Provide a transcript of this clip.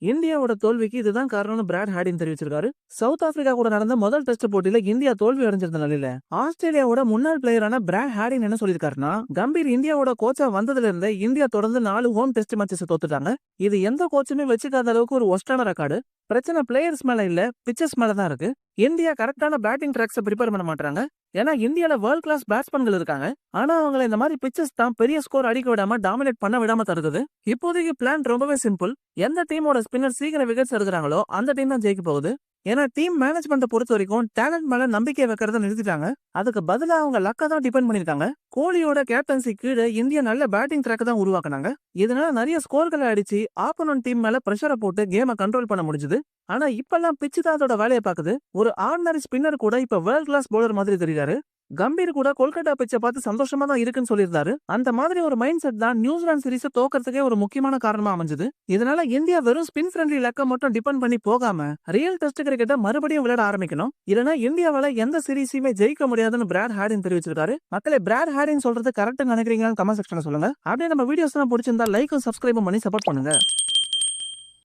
இந்தியாவோட தோல்விக்கு இதுதான் காரணம்னு பிராட் ஹார்டின் தெரிவிச்சிருக்காரு. சவுத் ஆப்பிரிக்கா கூட நடந்த முதல் டெஸ்ட் போட்டியில இந்தியா தோல்வி அடைஞ்சிருந்த நிலையில ஆஸ்திரேலியாவோட முன்னாள் பிளேயரான பிராட் ஹார்டின் என்ன சொல்லியிருக்காருன்னா, கம்பீர் இந்தியாவோட கோச்சா வந்ததுல இருந்தே இந்தியா தொடர்ந்து 4 ஹோம் டெஸ்ட் மேட்சஸ் தோத்துட்டாங்க. இது எந்த கோச்சுமே வச்சுக்காத அளவுக்கு ஒரு ஒஸ்டான ரெக்கார்டு. பிரச்சனை பிளேயர்ஸ் மேல இல்ல, பிச்சர்ஸ் மேல தான் இருக்கு. இந்தியா கரெக்டான பேட்டிங் ட்ராக்ஸை ப்ரிப்பேர் பண்ண மாட்டாங்க. ஏன்னா இந்தியால வேர்ல்ட் கிளாஸ் பேட்ஸ்மேன்கள் இருக்காங்க. ஆனா அவங்களை இந்த மாதிரி பிச்சர்ஸ் தான் பெரிய ஸ்கோர் அடிக்க விடாம டாமினேட் பண்ண விடாம தருது. இப்போதைக்கு பிளான் ரொம்பவே சிம்பிள். எந்த டீமோட ஸ்பின்னர் சீக்கிரம் விக்கெட்ஸ் எடுக்கிறாங்களோ அந்த டீம் தான் ஜெயிக்க போகுது. ஏன்னா டீம் மேனேஜ்மெண்ட்டை பொறுத்த வரைக்கும் டேலண்ட் மேல நம்பிக்கை வைக்கிறத நிறுத்திட்டாங்க. அதுக்கு பதிலா அவங்க லக்கா தான் டிபெண்ட் பண்ணிருக்காங்க. கோலியோட கேப்டன்சி கீழே இந்தியா நல்ல பேட்டிங் ட்ராக் தான் உருவாக்குனாங்க. இதனால நிறைய ஸ்கோர்களை அடிச்சு ஆப்போனன்ட் டீம் மேல பிரஷரை போட்டு கேமை கண்ட்ரோல் பண்ண முடிஞ்சது. ஆனா இப்பெல்லாம் பிச்சு தான் அதோட வேலையை பாக்குது. ஒரு ஆர்டினரி ஸ்பின்னர் கூட இப்ப வேர்ல்ட் கிளாஸ் பவுலர் மாதிரி தெரியுறாரு. கம்பீர் கூட கொல்கத்தா பிச்சை பார்த்து சந்தோஷமா தான் இருக்குன்னு சொல்லியிருந்தாரு. அந்த மாதிரி ஒரு மைண்ட் செட் தான் நியூசிலாந்து சீரிஸ் தோக்கறதுக்கே ஒரு முக்கியமான காரணமா அமைஞ்சது. இதனால இந்தியா வெறும் ஸ்பின் ஃப்ரெண்ட்லி லக்க மட்டும் டிபெண்ட் பண்ணி போகாம ரியல் டெஸ்ட் கிரிக்கெட்டை மறுபடியும் விளையாட ஆரம்பிக்கணும். இல்லனா இந்தியாவால எந்த சீரிஸையுமே ஜெயிக்க முடியாதுன்னு பிராட் ஹார்டின் தெரிவிச்சிருக்காரு. மக்களே, பிராட் ஹார்டின் சொல்றது கரெக்ட் நினைக்கிறீங்கன்னு கமெண்ட் செக்ஷன்ல சொல்லுங்க. அப்படியே நம்ம வீடியோஸ் பிடிச்சிருந்தா லைக்கும் சப்ஸ்கிரைபும் பண்ணி சப்போர்ட் பண்ணுங்க.